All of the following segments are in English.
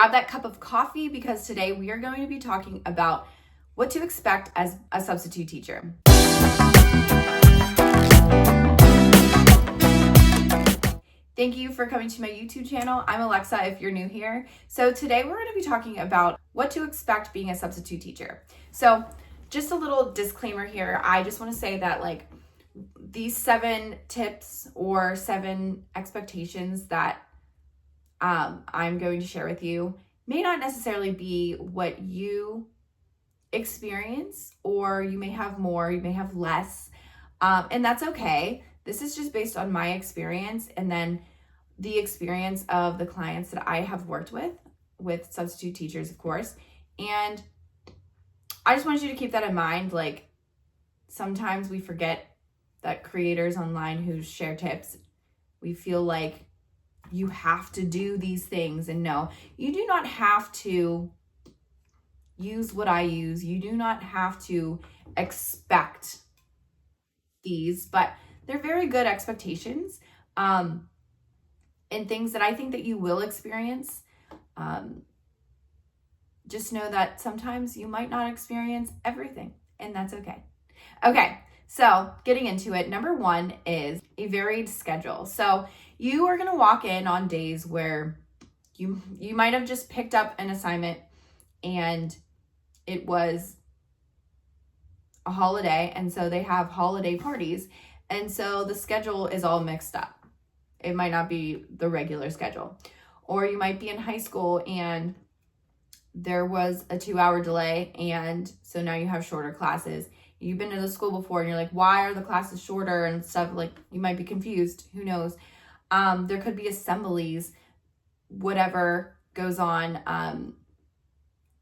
grab that cup of coffee because today we are going to be talking about what to expect as a substitute teacher. Thank you for coming to my YouTube channel. I'm Alexa if you're new here. So today we're going to be talking about what to expect being a substitute teacher. So just a little disclaimer here. I just want to say that these 7 tips or 7 expectations that I'm going to share with you may not necessarily be what you experience, or you may have more, you may have less, and that's okay. This is just based on my experience and then the experience of the clients that I have worked with substitute teachers, of course. And I just want you to keep that in mind. Sometimes we forget that creators online who share tips, we feel like you have to do these things. And no, you do not have to use what I use. You do not have to expect these, but they're very good expectations and things that I think that you will experience. Just know that sometimes you might not experience everything, and that's okay. Okay, so getting into it, number 1 is a varied schedule. So you are going to walk in on days where you might have just picked up an assignment and it was a holiday, and so they have holiday parties, and so the schedule is all mixed up. It might not be the regular schedule. Or you might be in high school and there was a 2-hour delay, and so now you have shorter classes. You've been to the school before and you're like, why are the classes shorter and stuff? You might be confused. Who knows? There could be assemblies, whatever goes on.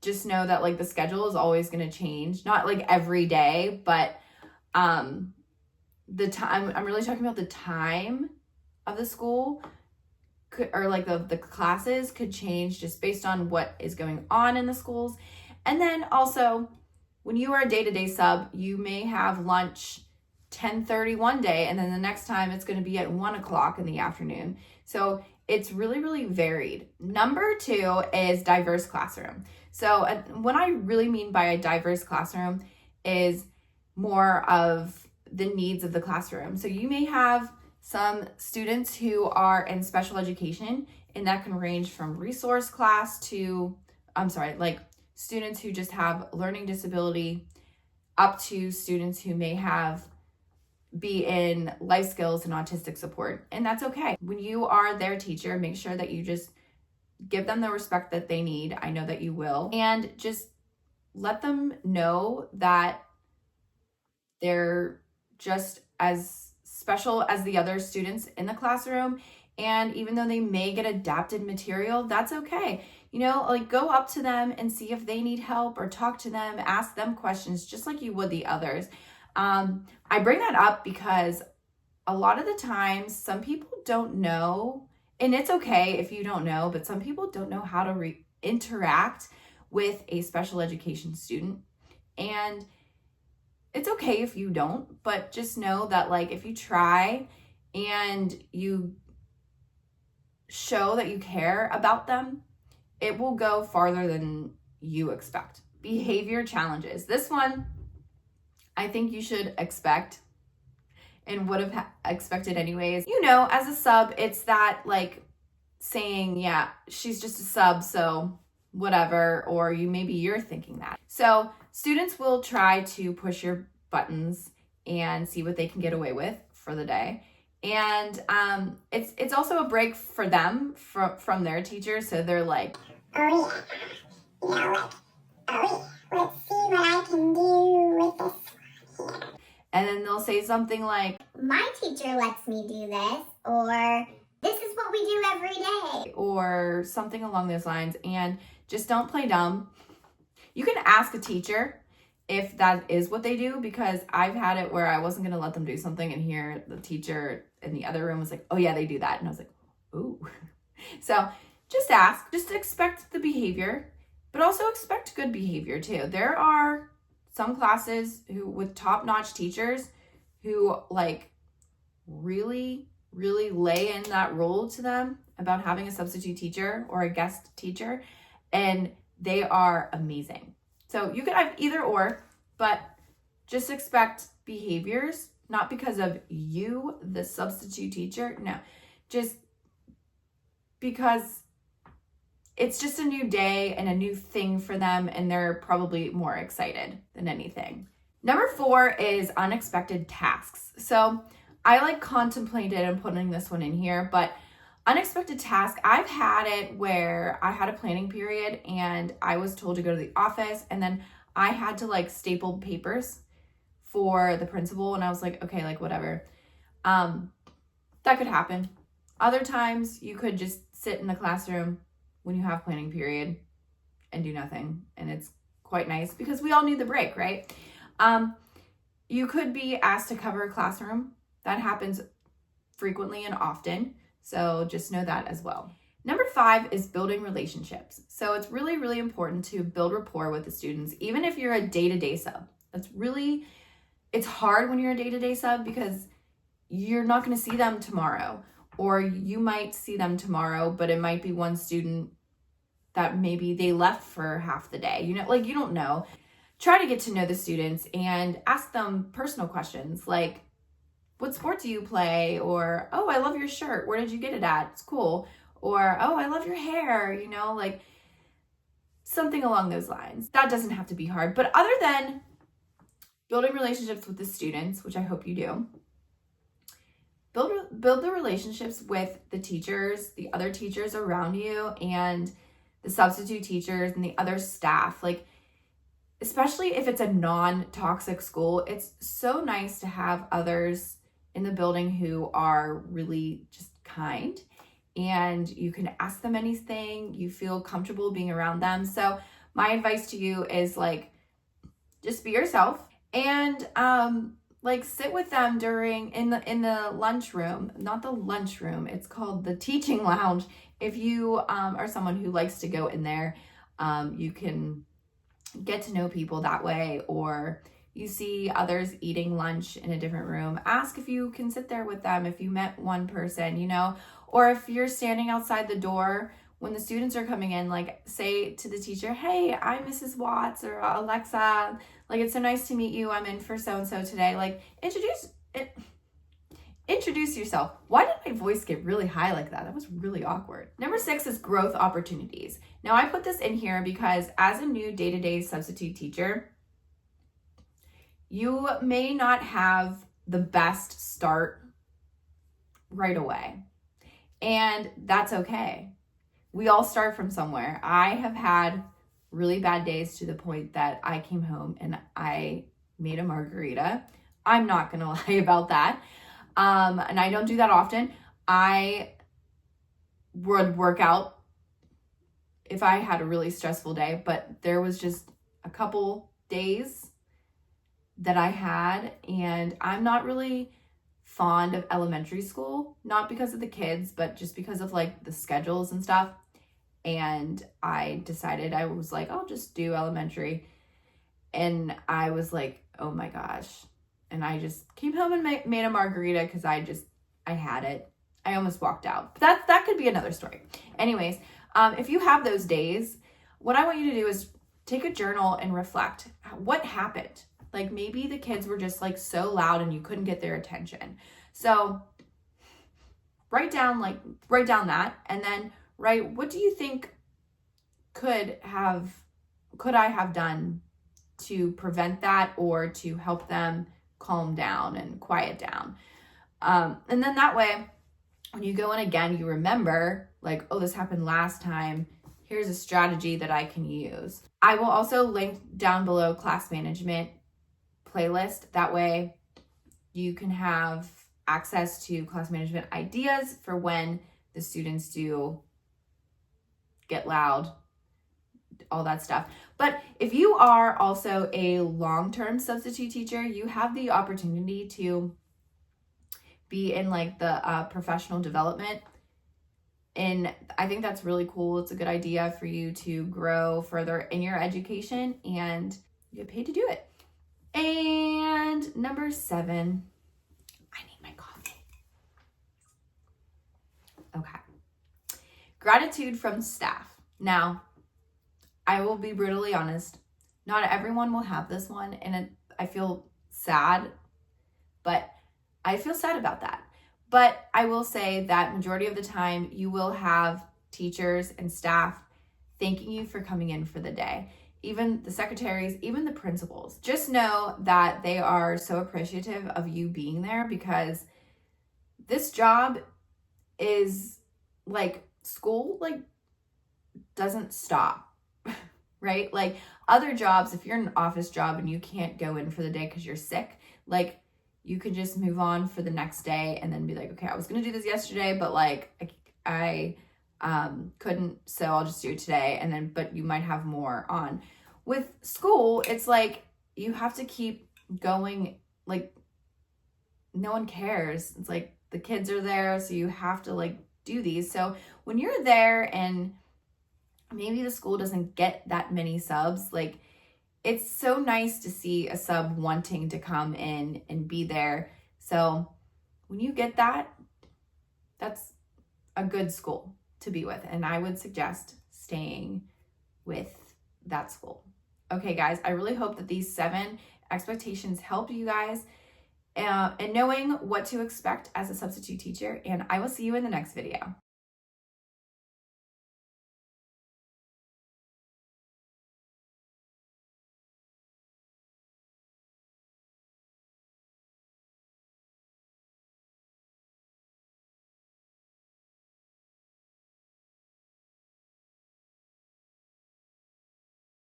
Just know that the schedule is always going to change. Not every day, but the time, I'm really talking about the time of the school the classes could change just based on what is going on in the schools. And then also, when you are a day-to-day sub, you may have lunch 10:30 one day, and then the next time it's going to be at 1 o'clock in the afternoon. So it's really, really varied. Number 2 is diverse classroom. So what I really mean by a diverse classroom is more of the needs of the classroom. So you may have some students who are in special education, and that can range from resource class to, students who just have learning disability, up to students who may be in life skills and autistic support. And that's okay. When you are their teacher, make sure that you just give them the respect that they need. I know that you will. And just let them know that they're just as special as the other students in the classroom. And even though they may get adapted material, that's okay. Go up to them and see if they need help, or talk to them, ask them questions just like you would the others. I bring that up because a lot of the times some people don't know, and it's okay if you don't know, but some people don't know how to interact with a special education student. And it's okay if you don't, but just know that if you try and you show that you care about them, it will go farther than you expect. Behavior challenges. This one, I think you should expect and would have expected anyways. As a sub, it's that saying, yeah, she's just a sub, so whatever, or maybe you're thinking that. So students will try to push your buttons and see what they can get away with for the day. And it's also a break for them from their teacher. So they're like, oh yeah, let's see what I can do with this. And then they'll say something like, my teacher lets me do this, or this is what we do every day, or something along those lines. And just don't play dumb. You can ask a teacher if that is what they do, because I've had it where I wasn't going to let them do something, and here the teacher in the other room was like, oh yeah, they do that. And I was like, ooh. So just ask, just expect the behavior, but also expect good behavior too. There are some classes with top-notch teachers who really lay in that role to them about having a substitute teacher or a guest teacher. and they are amazing. So you could have either or, but just expect behaviors, not because of you, the substitute teacher. No, just because it's just a new day and a new thing for them, and they're probably more excited than anything. Number 4 is unexpected tasks. So I contemplated and putting this one in here, but unexpected task, I've had it where I had a planning period and I was told to go to the office, and then I had to staple papers for the principal, and I was like, okay, whatever. That could happen. Other times you could just sit in the classroom when you have planning period and do nothing, and it's quite nice because we all need the break, right? You could be asked to cover a classroom. That happens frequently and often, so just know that as well. Number 5 is building relationships. So it's really, really important to build rapport with the students, even if you're a day-to-day sub. It's hard when you're a day-to-day sub because you're not going to see them tomorrow, or you might see them tomorrow, but it might be one student that maybe they left for half the day. You don't know. Try to get to know the students and ask them personal questions like, what sport do you play? Or, oh, I love your shirt. Where did you get it at? It's cool. Or, oh, I love your hair, something along those lines. That doesn't have to be hard. But other than building relationships with the students, which I hope you do, build the relationships with the teachers, the other teachers around you, and the substitute teachers and the other staff. Especially if it's a non-toxic school, it's so nice to have others in the building who are really just kind, and you can ask them anything. You feel comfortable being around them. So my advice to you is just be yourself, and sit with them in the lunchroom. Not the lunchroom, it's called the teaching lounge. If you are someone who likes to go in there, you can get to know people that way. Or you see others eating lunch in a different room, ask if you can sit there with them if you met one person, or if you're standing outside the door when the students are coming in, say to the teacher, hey, I'm Mrs. Watts or Alexa, it's so nice to meet you. I'm in for so-and-so today. Introduce yourself. Why did my voice get really high like that? That was really awkward. Number 6 is growth opportunities. Now I put this in here because as a new day-to-day substitute teacher, you may not have the best start right away. And that's okay. We all start from somewhere. I have had really bad days to the point that I came home and I made a margarita. I'm not going to lie about that. And I don't do that often. I would work out if I had a really stressful day, but there was just a couple days that I had, and I'm not really fond of elementary school, not because of the kids, but just because of the schedules and stuff. And I decided I'll just do elementary. And I was like, oh my gosh. And I just came home and made a margarita because I had it. I almost walked out. But that could be another story. Anyways, if you have those days, what I want you to do is take a journal and reflect. What happened? Maybe the kids were just so loud and you couldn't get their attention. So write down that, and then write, what do you think could I have done to prevent that, or to help them calm down and quiet down? And then that way, when you go in again, you remember oh, this happened last time. Here's a strategy that I can use. I will also link down below class management playlist. That way you can have access to class management ideas for when the students do get loud, all that stuff. But if you are also a long-term substitute teacher, you have the opportunity to be in the professional development. And I think that's really cool. It's a good idea for you to grow further in your education, and you get paid to do it. And number 7, I need my coffee. Okay. Gratitude from staff. Now, I will be brutally honest. Not everyone will have this one, and I feel sad, but I feel sad about that. But I will say that majority of the time you will have teachers and staff thanking you for coming in for the day. Even the secretaries, even the principals. Just know that they are so appreciative of you being there, because this job is like school, like doesn't stop, right? Like other jobs, if you're in an office job and you can't go in for the day because you're sick, like you could just move on for the next day and then be like, okay, I was gonna do this yesterday, but like I couldn't, so I'll just do it today. And then, but you might have more on. With school, it's like you have to keep going, like no one cares. It's like the kids are there, so you have to like do these. So when you're there and maybe the school doesn't get that many subs, like it's so nice to see a sub wanting to come in and be there. So when you get that, that's a good school to be with. And I would suggest staying with that school. Okay, guys, I really hope that these 7 expectations help you guys and knowing what to expect as a substitute teacher. And I will see you in the next video.